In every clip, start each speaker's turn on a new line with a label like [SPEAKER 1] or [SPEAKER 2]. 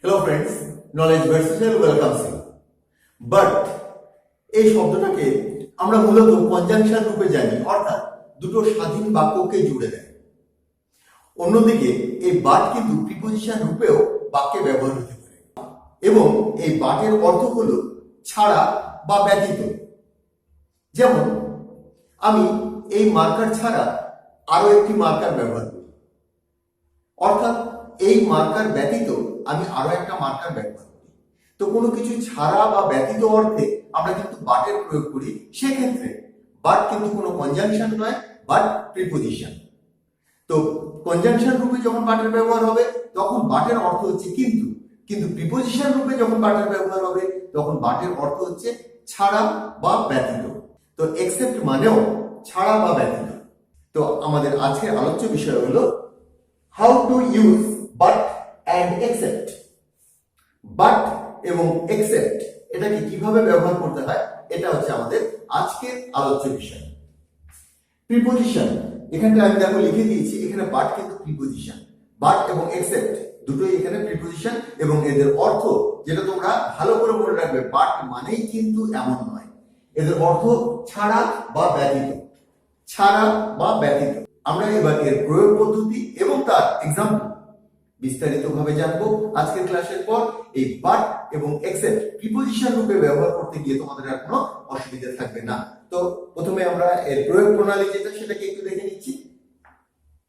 [SPEAKER 1] Hello friends, knowledge ভার্সেসের welcomes you. But এই শব্দটাকে আমরা মূলত কনজাংশন রূপে জানি, অর্থাৎ দুটো স্বাধীন বাক্যকে জুড়ে দেয়। অন্যদিকে এই বাট কিন্তু প্রিপোজিশন রূপেও বাক্যে ব্যবহার হতে পারে এবং এই বাটের অর্থ হলো ছাড়া বা ব্যতীত। যেমন আমি এই মার্কার ছাড়া আরো একটি মার্কার ব্যবহার করি, অর্থাৎ এই মার্কার ব্যতীত আমি আরো একটা মার্কার ব্যবহার করি। তো কোনো কিছু ছাড়া বা ব্যতীত অর্থে আমরা কিন্তু বাটের প্রয়োগ করি। সেক্ষেত্রে বাট কিন্তু কোনো কনজাংশন নয়, বাট প্রিপোজিশন। তো কনজাংশন রূপে যখন বাটের ব্যবহার হবে তখন বাটের অর্থ হচ্ছে কিন্তু, কিন্তু প্রিপোজিশন রূপে যখন বাটের ব্যবহার হবে তখন বাটের অর্থ হচ্ছে ছাড়া বা ব্যতীত। তো এক্সেপ্ট মানেও ছাড়া বা ব্যতীত। তো আমাদের আজকের আলোচ্য বিষয় হলো how to use but and except. But এবং এক্সেপ্ট এটাকে কিভাবে ব্যবহার করতে হয়, এটা হচ্ছে আমাদের আজকের আলোচ্য বিষয়। প্রিপোজিশন, এখানটা আমি দেখো লিখে দিয়েছি, এখানে বাট কিন্তু প্রিপোজিশন। বাট এবং এক্সেপ্ট দুটোই এখানে প্রিপোজিশন এবং এদের অর্থ যেটা তোমরা ভালো করে মনে রাখবে, বাট মানেই কিন্তু এমন নয়, এদের অর্থ ছাড়া বা ব্যতীত। ছাড়া বা ব্যতীত। আমরা এবার এর প্রয়োগ পদ্ধতি এবং তার এক্সাম্পল বিস্তারিতভাবে জানবো আজকের ক্লাসের পর। এই বাট এবং এক্সেপ্ট প্রিপোজিশন রূপে ব্যবহার করতে গিয়ে তোমাদের আর কোনো অসুবিধা থাকবে না। তো প্রথমে আমরা এর প্রয়োগ প্রণালী যেটা সেটাকে একটু দেখে নিচ্ছি।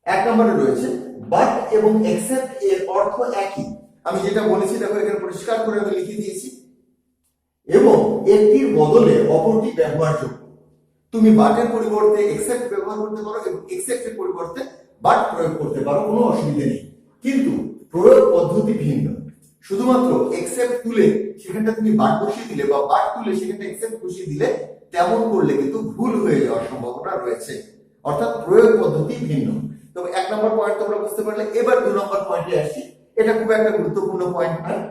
[SPEAKER 1] এক নম্বরে রয়েছে বাট এবং এক্সেপ্ট এর অর্থ একই। আমি যেটা বলেছি দেখো এখানে পরিষ্কার করে আমি লিখে দিয়েছি। এবং একটির বদলে অপরটি ব্যবহারযোগ্য। তুমি বাটের পরিবর্তে এক্সেপ্ট ব্যবহার করতে পারো এবং এক্সেপ্টের পরিবর্তে বাট প্রয়োগ করতে পারো, কোনো অসুবিধা নেই, কিন্তু প্রয়োগ পদ্ধতি ভিন্ন। শুধুমাত্র এক্সেপ্ট তুলে সেখানটা তুমি বাট বসিয়ে দিলে বা বাট তুলে সেখানটা এক্সেপ্ট বসিয়ে দিলে তেমন করলে কিন্তু ভুল হয়ে যাওয়ার সম্ভাবনা রয়েছে, অর্থাৎ প্রয়োগ পদ্ধতি ভিন্ন। তবে এক নম্বর পয়েন্ট তোমরা বুঝতে পারলে। এবার 2 নম্বর পয়েন্টে আসি। এটা খুব একটা গুরুত্বপূর্ণ পয়েন্ট নয়।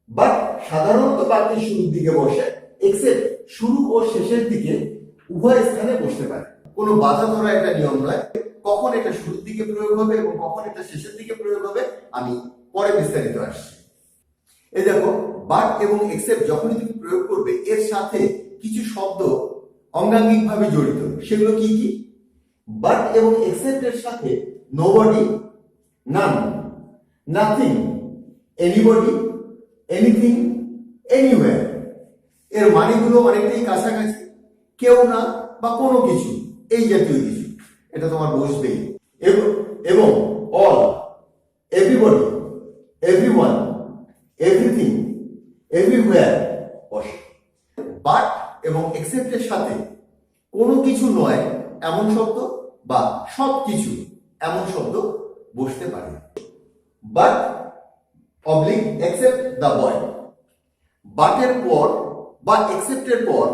[SPEAKER 1] বাট সাধারণত বাক্যের শুরুর দিকে বসে, এক্সেপ্ট শুরু ও শেষের দিকে উভয় স্থানে বসতে পারে। কোনো বাধা ধরা এটা নিয়ম নয়। কখন এটা শুরুর দিকে প্রয়োগ হবে এবং কখন এটা শেষের দিকে প্রয়োগ হবে আমি পরে বিস্তারিত আসছি। এই দেখো, বাট এবং এক্সেপ্ট যখনই তুমি প্রয়োগ করবে এর সাথে কিছু শব্দ অঙ্গাঙ্গিক ভাবে জড়িত। সেগুলো কি কি? বাট এবং এক্সেপ্ট এর সাথে নোবডি, নান, নাথিং, এনিবডি, এনিথিং, এনিওয়্যার এর মানেগুলো অনেকটাই কাছাকাছি। কেউ না বা কোনো কিছু, এই জাতীয় কিছু, এটা তোমার বসবেই। এবং all, everybody, everyone, everything, everywhere বসে। বাট এবং এক্সেপ্টের সাথে কোনো কিছু নয় এমন শব্দ বা সব কিছু এমন শব্দ বসতে পারে। But oblique except the boy. বাটের পর বা এক্সেপ্টের পর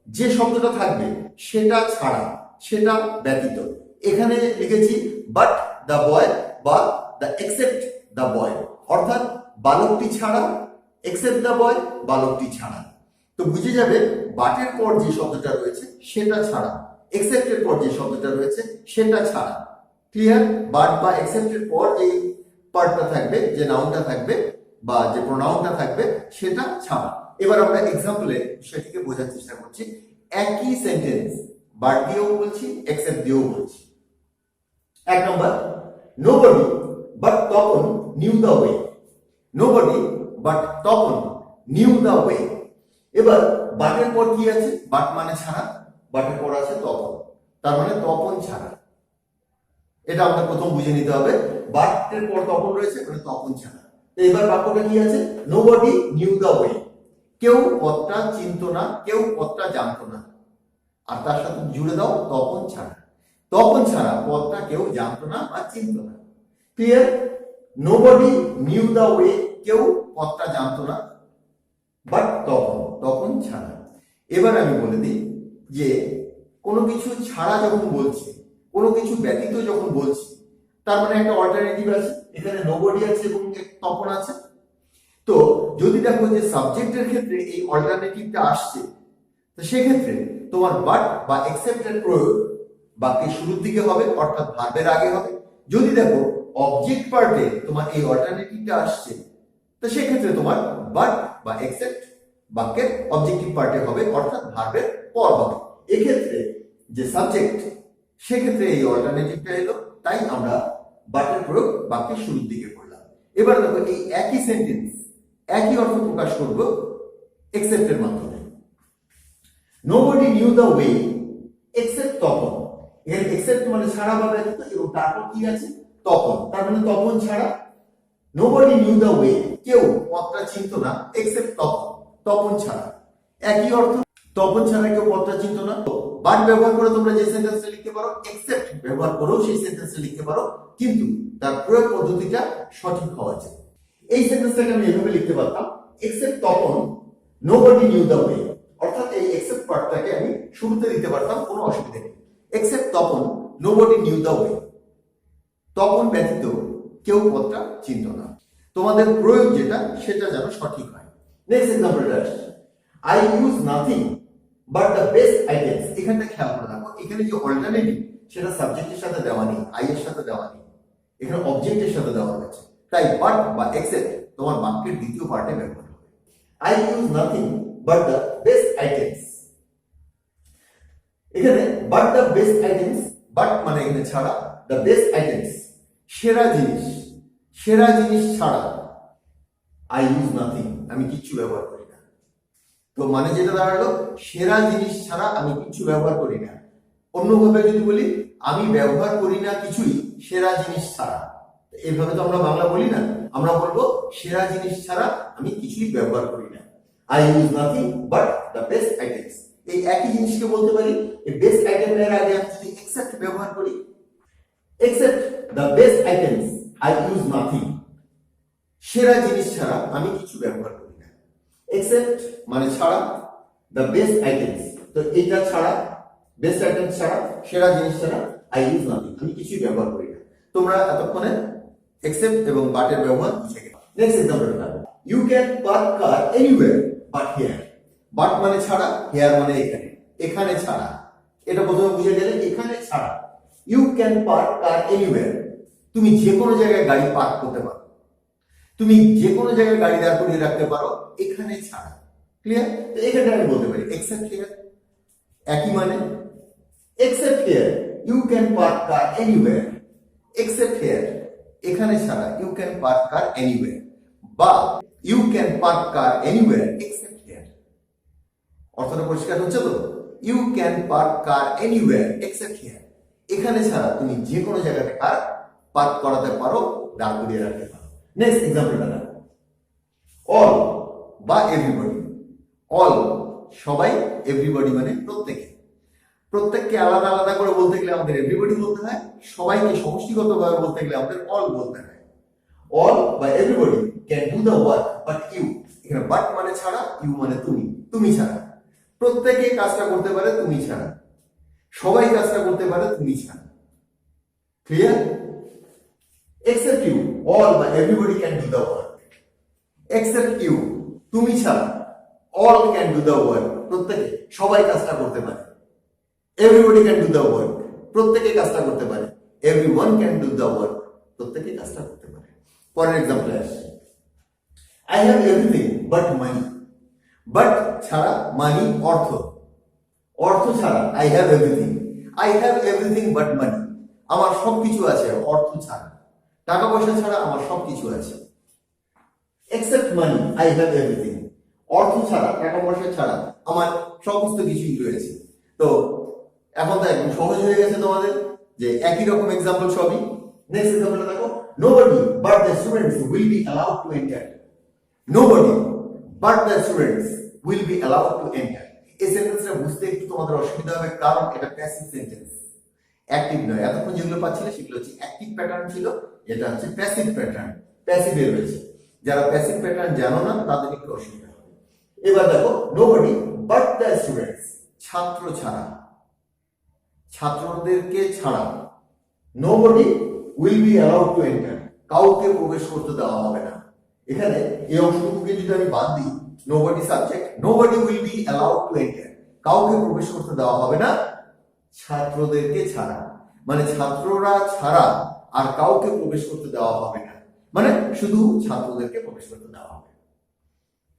[SPEAKER 1] যে শব্দটা থাকবে সেটা ছাড়া, সেটা ব্যতীত। এখানে লিখেছি বাট দ্য বয় বা দ্য এক্সেপ্ট দ্য বয়, অর্থাৎ বালকটি ছাড়া, এক্সেপ্ট দ্য বয় বালকটি ছাড়া। তো বুঝে যাবে বাটের পর যে শব্দটা রয়েছে সেটা ছাড়া, এক্সেপ্টের পর যে শব্দটা রয়েছে সেটা ছাড়া। ক্লিয়ার? বাট বা এক্সেপ্টের পর যে পার্টটা থাকবে, যে নাউনটা থাকবে বা যে প্রোনাউনটা থাকবে সেটা ছাড়া। এবার আমরা এক্সাম্পলে বিষয়টিকে বোঝার চেষ্টা করছি। একই সেন্টেন্স বাট দিয়েও বলছি, এক্সেপ্ট দিয়েও বলছি। এক নম্বর, nobody but Tapan knew the way. Nobody but Tapan knew the way. এবার বাটের পর কি আছে? বাট মানে ছাড়া, বাটের পর আছে তপন, তার মানে তপন ছাড়া। এটা আমাদের প্রথম বুঝে নিতে হবে। বাটের পর তপন রয়েছে, মানে তপন ছাড়া। এবার বাক্যটা কি আছে? Nobody new the way. কেউ পথটা চিনতো না, কেউ পথটা জানতো না। আর তার সাথে জুড়ে দাও তপন ছাড়া। তপন ছাড়া পথটা কেউ জানতো না বা চিনতো না। Clear? Nobody new the way, কেউ পথটা জানতো না, বাট তপন, তপন ছাড়া। এবার আমি বলে দিই যে কোনো কিছু ছাড়া যখন বলছি, কোনো কিছু ব্যতীত যখন বলছি, তার মানে একটা অল্টারনেটিভ আছে। এখানে নোবডি আছে এবং তপন আছে। তো যদি দেখো যে সাবজেক্টের ক্ষেত্রে এই অল্টারনেটিভটা আসছে, তো সেক্ষেত্রে তোমার বাট বা এক্সেপ্টের প্রয়োগ বাক্যের শুরুর দিকে হবে, অর্থাৎ ভার্বের আগে হবে। যদি দেখো অবজেক্ট পার্টে তোমার এই অল্টারনেটিভটা আসছে, তো সেক্ষেত্রে তোমার বাট বা এক্সেপ্ট বাক্যের অবজেক্টিভ পার্টে হবে, অর্থাৎ ভার্বের পর হবে। এক্ষেত্রে যে সাবজেক্ট, সেক্ষেত্রে এই অল্টারনেটিভটা এলো, তাই আমরা বাটের প্রয়োগ বাক্যের শুরুর দিকে করলাম। এবার দেখো এই একই সেন্টেন্স একই অর্থ প্রকাশ করব এক্সেপ্টের মাধ্যমে। Nobody new the way except Tapan. এখানে এক্সেপ্ট মানে ছাড়া বা ব্যতীত, এবং তারপর কি আছে তপন, তার মানে তপন ছাড়া। নোবডি নিউ দ্য ওয়ে, কেউ পথটা চিনত না, এক্সেপ্ট তপন, তপন ছাড়া। একই অর্থ, তপন ছাড়া কেউ পথটা চিনত না। বাট ব্যবহার করে তোমরা যে সেন্টেন্সটা লিখতে পারো, এক্সেপ্ট ব্যবহার করেও সেই সেন্টেন্সটা লিখতে পারো, কিন্তু তার প্রয়োগ পদ্ধতিটা সঠিক হওয়া চাই। এই সেন্টেন্সটাকে আমি এভাবে লিখতে পারতাম, except Tapan nobody new the way, অর্থাৎ এই এক্সেপ্ট পার্টটাকে আমি শুরুতে দিতে পারতাম, কোনো অসুবিধা নেই। Except Tapan nobody new the way, Tapan ব্যতীত কেউ পথটা চিনত না। তোমাদের প্রয়োগ যেটা, সেটা যেন সঠিক হয়। নেক্সট এক্সাম্পলটা আসছে, I use nothing but the best items. এখানটা খেয়াল করে রাখো, এখানে যে অল্টারনেটিভ সেটা সাবজেক্টের সাথে দেওয়া নেই, আই এর সাথে দেওয়া নেই, এখানে অবজেক্টের সাথে দেওয়া হয়েছে, তাই বাট বা এক্সেপ্ট তোমার বাক্যের দ্বিতীয় পার্টে ব্যবহার হবে। I use nothing but the best items. এখানে but the best items, but মানে এখানে ছাড়া, দ্য বেস্ট আইটেমস সেরা জিনিস, সেরা জিনিস ছাড়া আই ইউজ নাথিং আমি কিচ্ছু ব্যবহার করি না। তো মানে যেটা দাঁড়ালো, সেরা জিনিস ছাড়া আমি কিচ্ছু ব্যবহার করি না। অন্যভাবে যদি বলি, আমি ব্যবহার করি না কিছুই সেরা জিনিস ছাড়া। এইভাবে তো আমরা বাংলা বলি না, আমরা বলবো সেরা জিনিস ছাড়া আমি কিছুই ব্যবহার করি না। I use nothing but the best items. এই একই জিনিসকে বলতে পারি, এই বেস্ট আইটেমের আগে আমি যদি এক্সেপ্ট ব্যবহার করি, except the best items I use nothing, সেরা জিনিস ছাড়া আমি কিছু ব্যবহার করি না। এক্সেপ্ট মানে ছাড়া, দ্য বেস্ট আইটেমস, তো এইটা ছাড়া, বেস্ট আইটেমস ছাড়া, সেরা জিনিস ছাড়া আই ইউজ নাথিং আমি কিছুই ব্যবহার করি না। তোমরা এতক্ষণে এক্সেপ্ট এবং বাটের ব্যবহার বুঝে গেলে। নেক্সট এক্সাম্পলটা, you can park car anywhere but here. But মানে ছাড়া, হিয়ার মানে এখানে, এখানে ছাড়া। এটা প্রথমে বুঝে গেলে, এখানে ছাড়া। You can park car anywhere, তুমি যে কোনো জায়গায় গাড়ি পার্ক করতে পারো, তুমি যে কোনো জায়গায় গাড়ি দাঁড় করিয়ে রাখতে পারো, এখানে ছাড়া। ক্লিয়ার? তো এখানে আমি বলতে পারি এক্সেপ্ট হিয়ার, একই মানে। Except here you can park car anywhere, except here এখানে ছাড়া, you can park car anywhere, বা you can park car anywhere except here. অর্থটা পরিষ্কার হচ্ছে তো? You can park car anywhere except here, এখানে ছাড়া তুমি যে কোনো জায়গাতে কার পার্ক করাতে পারো, দাঁড় করিয়ে রাখতে পারো। নেক্সট এক্সাম্পলটা দেখো, অল বা এভরিবডি। অল সবাই, এভরিবডি মানে প্রত্যেকে। প্রত্যেককে আলাদা আলাদা করে বলতে গেলে আমাদের এভরিবডি বলতে হয়, সবাইকে সমষ্টিগতভাবে বলতে গেলে আমাদের অল বলতে হয়। অল বা everybody can do the work but you. এখানে বাট মানে ছাড়া, ইউ মানে তুমি, তুমি ছাড়া। প্রত্যেকে কাজটা করতে পারে তুমি ছাড়া, সবাই কাজটা করতে পারে তুমি ছাড়া। ক্লিয়ার? এক্সেপ্ট ইউ, অল বা everybody can do the work. Except you, তুমি ছাড়া, all can do the work, প্রত্যেকে, সবাই কাজটা করতে পারে। Everybody can do the work, প্রত্যেকে কাজটা করতে পারে। Everyone can do the work, প্রত্যেকে কাজটা করতে পারে। পরের এক্সাম্পলে আসছে, I have everything but money. But ছাড়া, মানি অর্থ, অর্থ ছাড়া I have everything. I have everything but money, আমার সবকিছু আছে অর্থ ছাড়া, টাকা পয়সা ছাড়া আমার সবকিছু আছে। Except money I have everything, অর্থ ছাড়া, টাকা পয়সা ছাড়া আমার সমস্ত কিছুই রয়েছে। তো এখন তো একদম সহজ হয়ে গেছে তোমাদের, যে একই রকম এক্সাম্পল সবই। নেক্সট এক্সাম্পলটা দেখো, nobody but the students will be allowed to enter. Nobody but the students will be allowed to enter. এই সেন্টেন্সটা বুঝতে একটু তোমাদের অসুবিধা হবে, কারণ এটা প্যাসিভ সেন্টেন্স, অ্যাক্টিভ নয়। এতক্ষণ যেগুলো পাচ্ছিলে সেগুলো হচ্ছে অ্যাক্টিভ প্যাটার্ন ছিল, এটা হচ্ছে প্যাসিভ প্যাটার্ন, প্যাসিভে রয়েছে। যারা প্যাসিভ প্যাটার্ন জানো না তাদের একটু অসুবিধা হবে। এবার দেখো, নোবডি বাট দ্য স্টুডেন্টস, ছাত্র ছাড়া, ছাত্রদেরকে ছাড়া। Nobody will be allowed to enter, কাউকে প্রবেশ করতে দেওয়া হবে না। এখানে এই অংশটুকুকে যদি আমি বাদ দিই, nobody subject, nobody will be allowed to enter, কাউকে প্রবেশ করতে দেওয়া হবে না ছাত্রদেরকে ছাড়া, মানে ছাত্ররা ছাড়া আর কাউকে প্রবেশ করতে দেওয়া হবে না। মানে শুধু ছাত্রদেরকে প্রবেশ করতে দেওয়া হবে।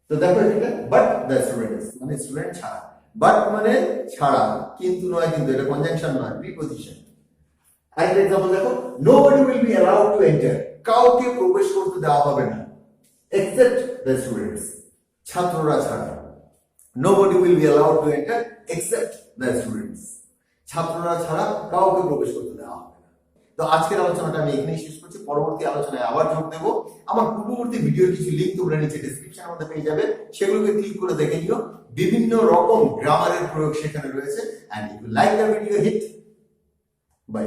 [SPEAKER 1] তো দেখো এটা বাট দ্য স্টুডেন্টস মানে স্টুডেন্ট ছাড়া, বাট মানে ছাড়া, কিন্তু নয়, কিন্তু এটা কনজাংশন নয়, প্রিপজিশন। আরেকটা এক্সাম্পল দেখো, nobody will be allowed to enter, কাউকে প্রবেশ করতে দেওয়া হবে না, এক্সেপ্ট দ্য স্টুডেন্টস, ছাত্ররা ছাড়া। Nobody will be allowed to enter except the students, ছাত্ররা ছাড়া কাউকে প্রবেশ করতে দেওয়া হবে না। তো আজকের আলোচনাটা আমি এখানেই শেষ করছি, পরবর্তী আলোচনায় আবার যোগ দেবো। আমার পূর্ববর্তী ভিডিওর কিছু লিঙ্ক তোমরা নিচে ডেসক্রিপশনের মধ্যে পেয়ে যাবে, সেগুলোকে ক্লিক করে দেখে নিও। বিভিন্ন রকম গ্রামারের প্রয়োগ সেখানে রয়েছে। And if you like the video, hit by.